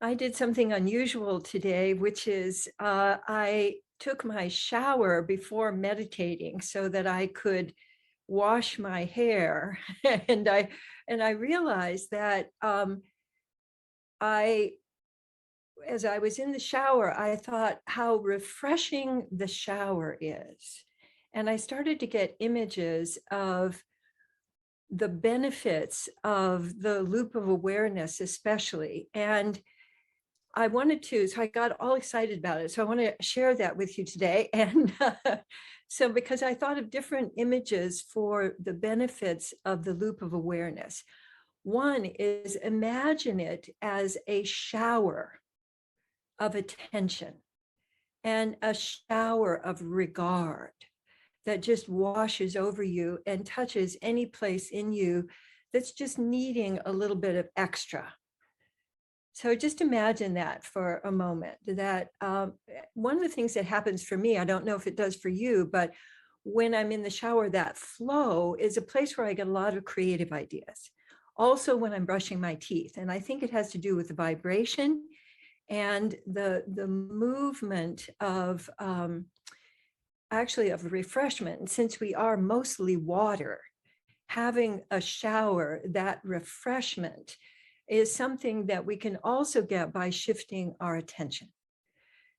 I did something unusual today, which is I took my shower before meditating so that I could wash my hair, and I realized that I, as I was in the shower, I thought how refreshing the shower is, and I started to get images of the benefits of the loop of awareness, especially, and I wanted to, so I got all excited about it. So I want to share that with you today. And so, because I thought of different images for the benefits of the loop of awareness. One is imagine it as a shower of attention and a shower of regard that just washes over you and touches any place in you that's just needing a little bit of extra. So just imagine that for a moment, that one of the things that happens for me, I don't know if it does for you, but when I'm in the shower, that flow is a place where I get a lot of creative ideas. Also when I'm brushing my teeth, and I think it has to do with the vibration and the movement of actually of refreshment. And since we are mostly water, having a shower, that refreshment is something that we can also get by shifting our attention.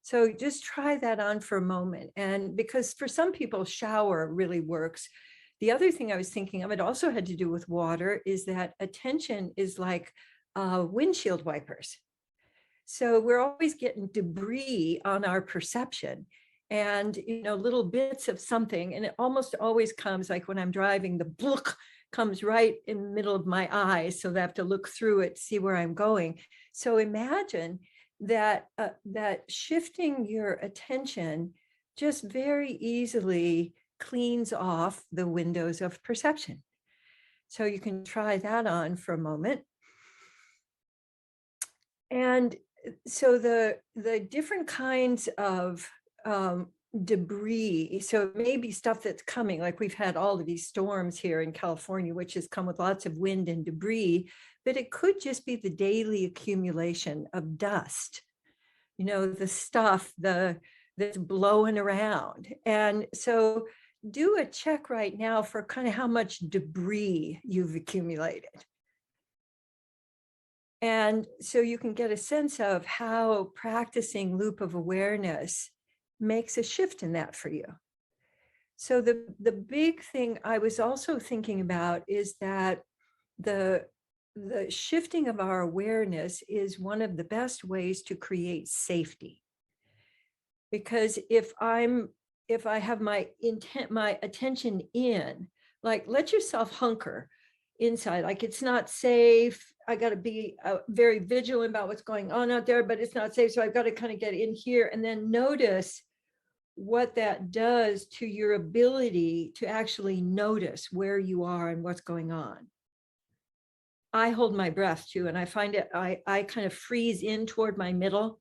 So just try that on for a moment. And because for some people, shower really works. The other thing I was thinking of, it also had to do with water, is that attention is like windshield wipers. So we're always getting debris on our perception and, little bits of something. And it almost always comes like when I'm driving, the blook comes right in the middle of my eyes. So I have to look through it, see where I'm going. So imagine that, that shifting your attention just very easily cleans off the windows of perception. So you can try that on for a moment. And so the different kinds of debris, so maybe stuff that's coming, like we've had all of these storms here in California, which has come with lots of wind and debris, but it could just be the daily accumulation of dust, the stuff that's blowing around. And so do a check right now for kind of how much debris you've accumulated. And so you can get a sense of how practicing loop of awareness makes a shift in that for you. So the big thing I was also thinking about is that the shifting of our awareness is one of the best ways to create safety. Because if I have my attention in, like, let yourself hunker inside, like it's not safe. I got to be very vigilant about what's going on out there, but it's not safe. So I've got to kind of get in here and then notice what that does to your ability to actually notice where you are and what's going on. I hold my breath too, and I find it, I kind of freeze in toward my middle,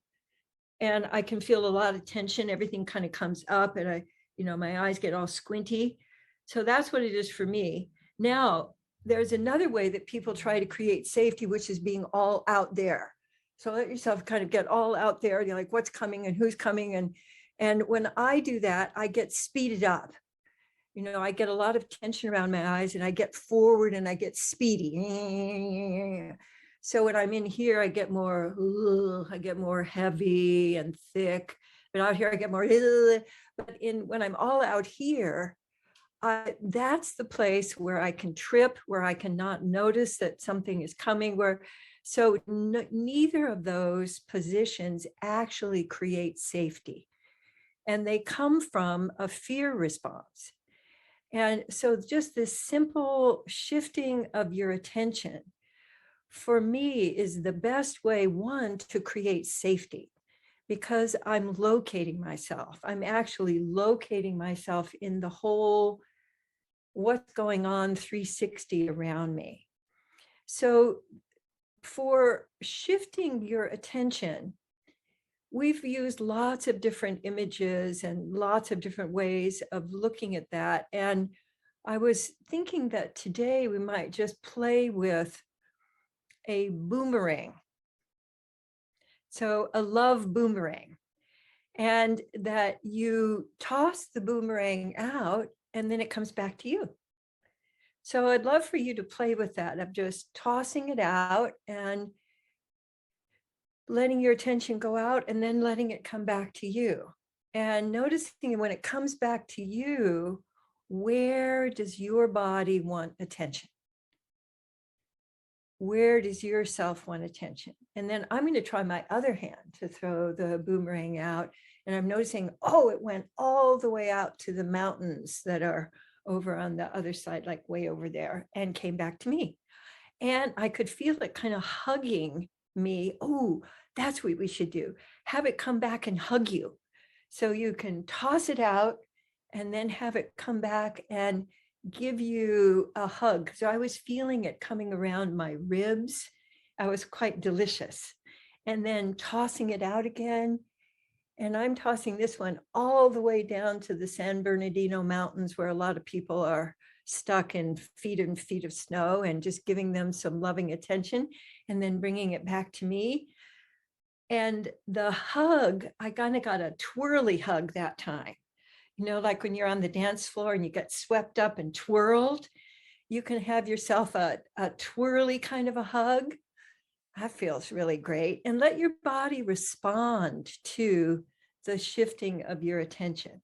and I can feel a lot of tension. Everything kind of comes up, and my eyes get all squinty. So that's what it is for me. Now, there's another way that people try to create safety, which is being all out there. So let yourself kind of get all out there. You're like, what's coming and who's coming? And when I do that, I get speeded up. I get a lot of tension around my eyes, and I get forward and I get speedy. So when I'm in here, I get more heavy and thick. But out here, I get more. But when I'm all out here, that's the place where I can trip, where I cannot notice that something is coming. So neither of those positions actually create safety, and they come from a fear response. And so just this simple shifting of your attention, for me, is the best way, one, to create safety, because I'm locating myself. I'm actually locating myself in the whole what's going on 360 around me. So for shifting your attention, we've used lots of different images and lots of different ways of looking at that. And I was thinking that today we might just play with a boomerang. So a love boomerang, and that you toss the boomerang out and then it comes back to you. So I'd love for you to play with that of just tossing it out and letting your attention go out and then letting it come back to you. And noticing when it comes back to you, where does your body want attention? Where does yourself want attention? And then I'm going to try my other hand to throw the boomerang out. And I'm noticing, oh, it went all the way out to the mountains that are over on the other side, like way over there, and came back to me. And I could feel it kind of hugging me. Oh, that's what we should do. Have it come back and hug you. So you can toss it out and then have it come back and give you a hug. So I was feeling it coming around my ribs. I was quite delicious. And then tossing it out again. And I'm tossing this one all the way down to the San Bernardino Mountains, where a lot of people are stuck in feet and feet of snow, and just giving them some loving attention and then bringing it back to me. And the hug, I kind of got a twirly hug that time. You know, like when you're on the dance floor and you get swept up and twirled, you can have yourself a twirly kind of a hug. That feels really great. And let your body respond to the shifting of your attention.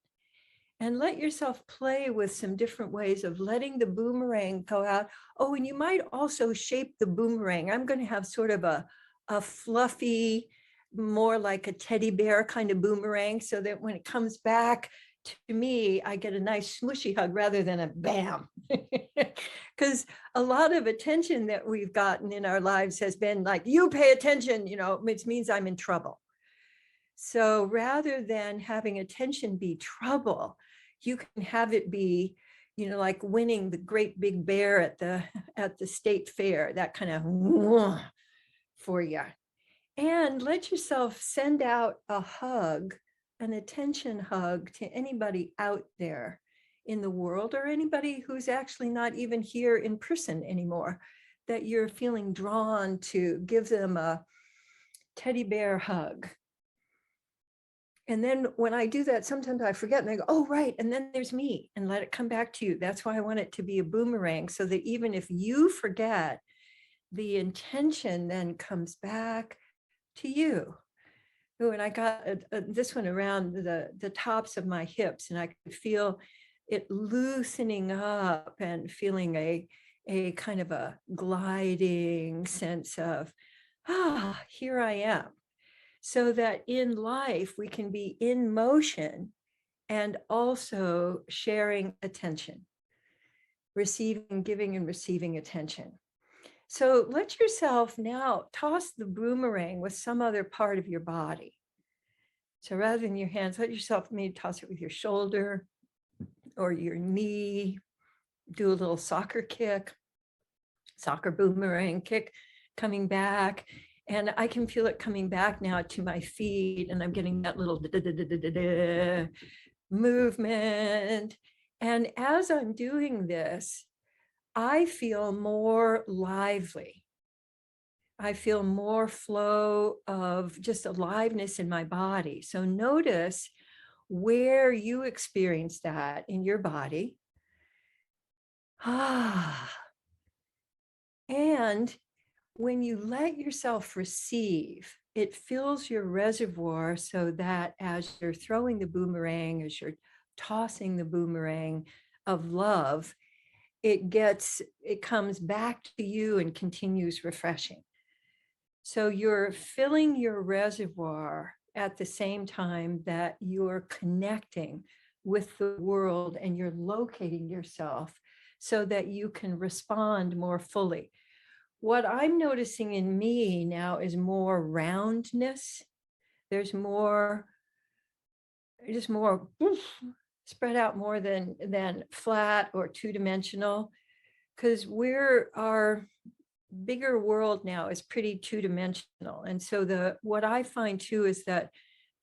And let yourself play with some different ways of letting the boomerang go out. Oh, and you might also shape the boomerang. I'm going to have sort of a fluffy, more like a teddy bear kind of boomerang, so that when it comes back to me, I get a nice smushy hug rather than a bam. Because a lot of attention that we've gotten in our lives has been like, you pay attention, you know, which means I'm in trouble. So rather than having attention be trouble, you can have it be, you know, like winning the great big bear at the state fair, that kind of for you. And let yourself send out a hug, an attention hug, to anybody out there in the world, or anybody who's actually not even here in person anymore, that you're feeling drawn to give them a teddy bear hug. And then when I do that, sometimes I forget and I go, oh, right. And then there's me, and let it come back to you. That's why I want it to be a boomerang, so that even if you forget, the intention then comes back to you. Oh, and I got this one around the tops of my hips, and I could feel it loosening up and feeling a kind of a gliding sense of, here I am. So that in life, we can be in motion and also sharing attention, receiving, giving, and receiving attention. So let yourself now toss the boomerang with some other part of your body. So rather than your hands, let yourself maybe toss it with your shoulder or your knee. Do a little soccer kick, soccer boomerang kick, coming back. And I can feel it coming back now to my feet, and I'm getting that little movement. And as I'm doing this, I feel more lively. I feel more flow of just aliveness in my body. So notice where you experience that in your body. And when you let yourself receive, it fills your reservoir, so that as you're throwing the boomerang, as you're tossing the boomerang of love, it comes back to you and continues refreshing. So you're filling your reservoir at the same time that you're connecting with the world, and you're locating yourself so that you can respond more fully. What I'm noticing in me now is more roundness. There's more, just more spread out more than flat or two-dimensional, because our bigger world now is pretty two-dimensional. And so what I find too is that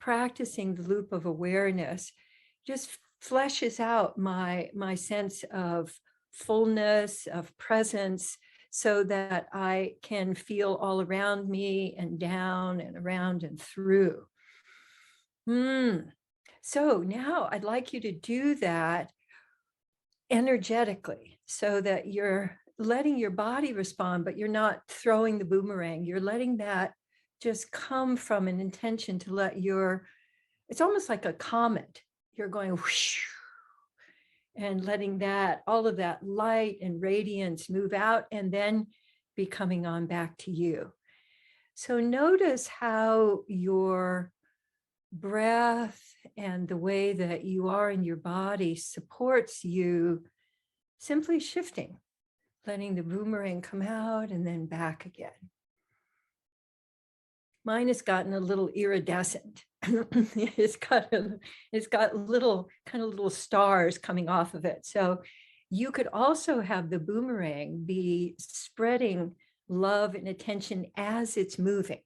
practicing the loop of awareness just fleshes out my sense of fullness, of presence, so that I can feel all around me and down and around and through. So now I'd like you to do that energetically so that you're letting your body respond, but you're not throwing the boomerang. You're letting that just come from an intention to let it's almost like a comet. You're going whoosh, and letting that, all of that light and radiance move out and then be coming on back to you. So notice how your breath and the way that you are in your body supports you simply shifting, letting the boomerang come out and then back again. Mine has gotten a little iridescent. it's got little stars coming off of it. So you could also have the boomerang be spreading love and attention as it's moving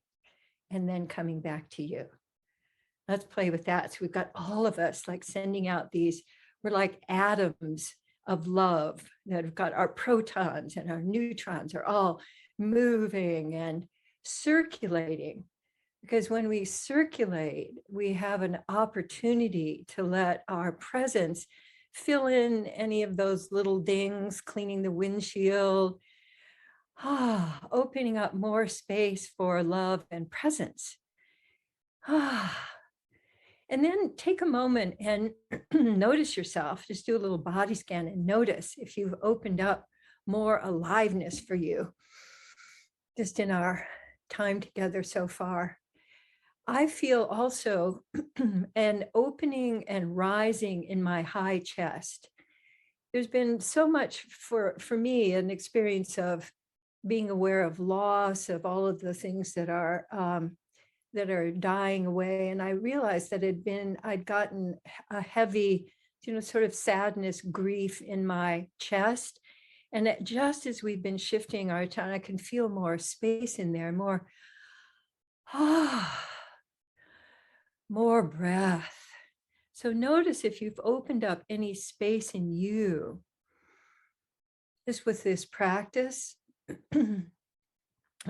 and then coming back to you. Let's play with that. So we've got all of us like sending out we're like atoms of love that have got our protons and our neutrons are all moving and circulating. Because when we circulate, we have an opportunity to let our presence fill in any of those little dings, cleaning the windshield, opening up more space for love and presence. And then take a moment and notice yourself, just do a little body scan and notice if you've opened up more aliveness for you, just in our time together so far. I feel also an opening and rising in my high chest. There's been so much for me, an experience of being aware of loss, of all of the things that are dying away. And I realized that I'd gotten a heavy, sort of sadness, grief in my chest. And just as we've been shifting our time, I can feel more space in there, more breath. So notice if you've opened up any space in you, just with this practice. And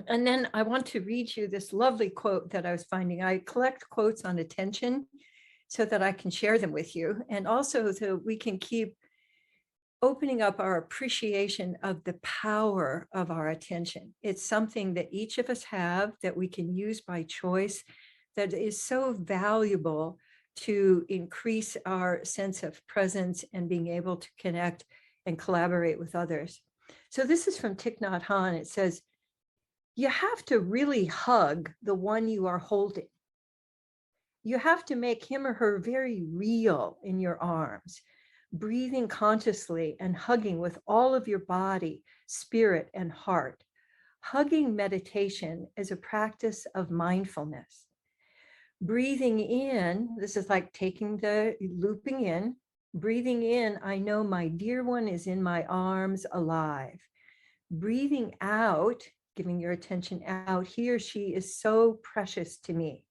then I want to read you this lovely quote that I was finding. I collect quotes on attention so that I can share them with you, and also so we can keep opening up our appreciation of the power of our attention. It's something that each of us have that we can use by choice, that is so valuable to increase our sense of presence and being able to connect and collaborate with others. So this is from Thich Nhat Hanh. It says, you have to really hug the one you are holding. You have to make him or her very real in your arms, breathing consciously and hugging with all of your body, spirit, and heart. Hugging meditation is a practice of mindfulness. Breathing in, this is like looping in, breathing in, I know my dear one is in my arms alive. Breathing out, giving your attention out, he or she is so precious to me.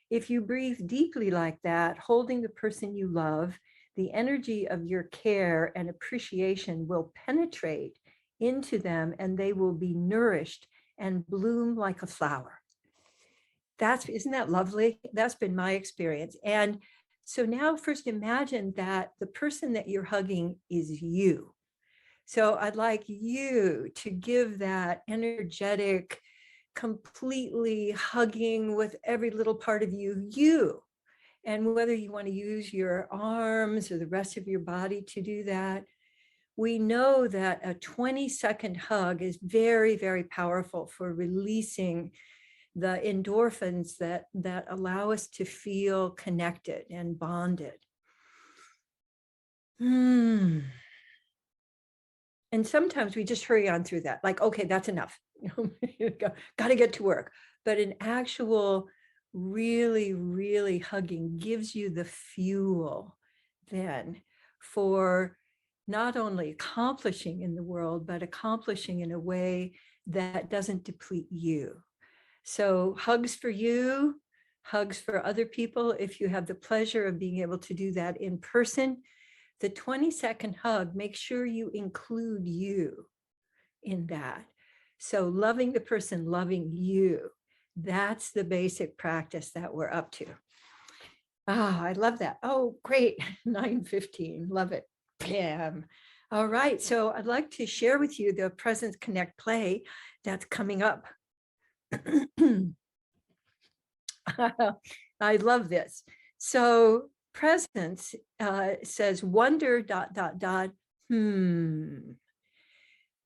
If you breathe deeply like that, holding the person you love, the energy of your care and appreciation will penetrate into them and they will be nourished and bloom like a flower. Isn't that lovely? That's been my experience. And so now first imagine that the person that you're hugging is you. So I'd like you to give that energetic, completely hugging with every little part of you. And whether you want to use your arms or the rest of your body to do that, we know that a 20-second hug is very, very powerful for releasing the endorphins that allow us to feel connected and bonded. And sometimes we just hurry on through that, like, okay, that's enough. Got to get to work. But an actual really, really hugging gives you the fuel then for not only accomplishing in the world, but accomplishing in a way that doesn't deplete you. So hugs for you, hugs for other people. If you have the pleasure of being able to do that in person, the 20-second hug, make sure you include you. in that. So loving the person, loving you, that's the basic practice that we're up to. Ah, I love that. Oh, great. 9:15. Love it. Bam. All right. So I'd like to share with you the Presence Connect play that's coming up. I love this. So presence says wonder ...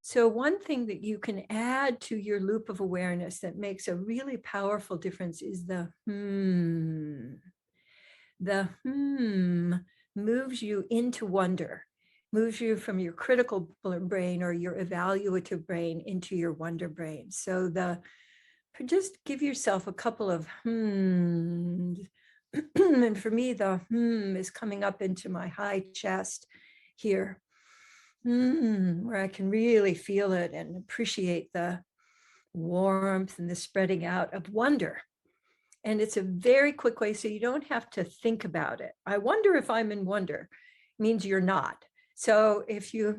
So one thing that you can add to your loop of awareness that makes a really powerful difference is the The moves you into wonder, moves you from your critical brain or your evaluative brain into your wonder brain. So just give yourself a couple of and for me, the is coming up into my high chest here, where I can really feel it and appreciate the warmth and the spreading out of wonder. And it's a very quick way, so you don't have to think about it. I wonder if I'm in wonder, means you're not. So if you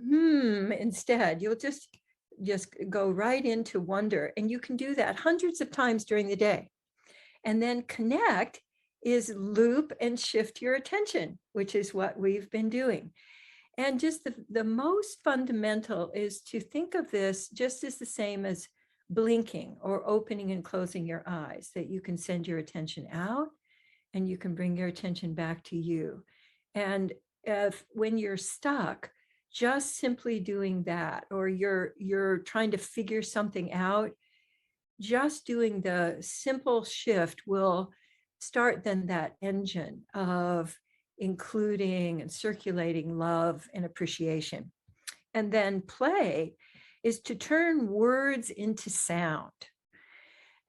instead, you'll just go right into wonder, and you can do that hundreds of times during the day. And then connect is loop and shift your attention, which is what we've been doing. And just the most fundamental is to think of this just as the same as blinking or opening and closing your eyes, that you can send your attention out and you can bring your attention back to you. And when you're stuck, just simply doing that, or you're trying to figure something out, just doing the simple shift will start then that engine of including and circulating love and appreciation. And then play is to turn words into sound.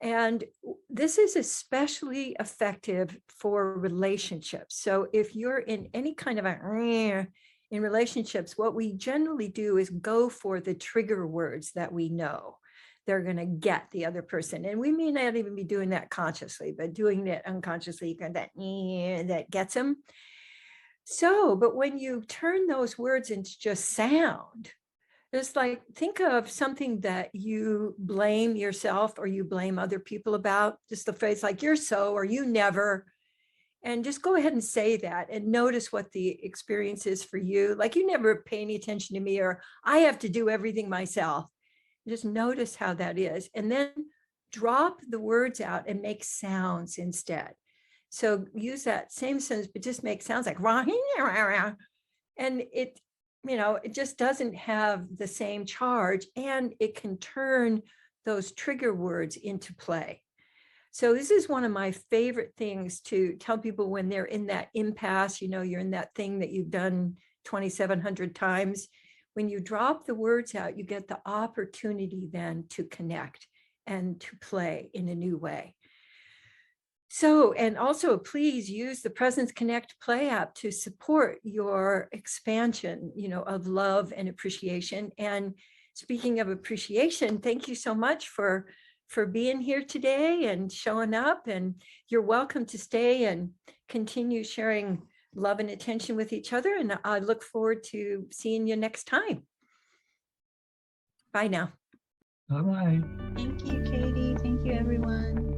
And this is especially effective for relationships. So if you're in any kind of in relationships, what we generally do is go for the trigger words that we know they're going to get the other person. And we may not even be doing that consciously, but doing it unconsciously, you got that gets them. So, but when you turn those words into just sound, it's like, think of something that you blame yourself or you blame other people about, just the phrase like you're so, or you never, and just go ahead and say that and notice what the experience is for you. Like, you never pay any attention to me, or I have to do everything myself. Just notice how that is. And then drop the words out and make sounds instead. So use that same sentence, but just make sounds like, and it just doesn't have the same charge, and it can turn those trigger words into play. So this is one of my favorite things to tell people when they're in that impasse, you're in that thing that you've done 2,700 times. When you drop the words out, you get the opportunity then to connect and to play in a new way. So, and also please use the Presence Connect Play app to support your expansion, of love and appreciation. And speaking of appreciation, thank you so much for being here today and showing up. And you're welcome to stay and continue sharing love and attention with each other. And I look forward to seeing you next time. Bye now. Bye-bye. Thank you, Katie. Thank you, everyone.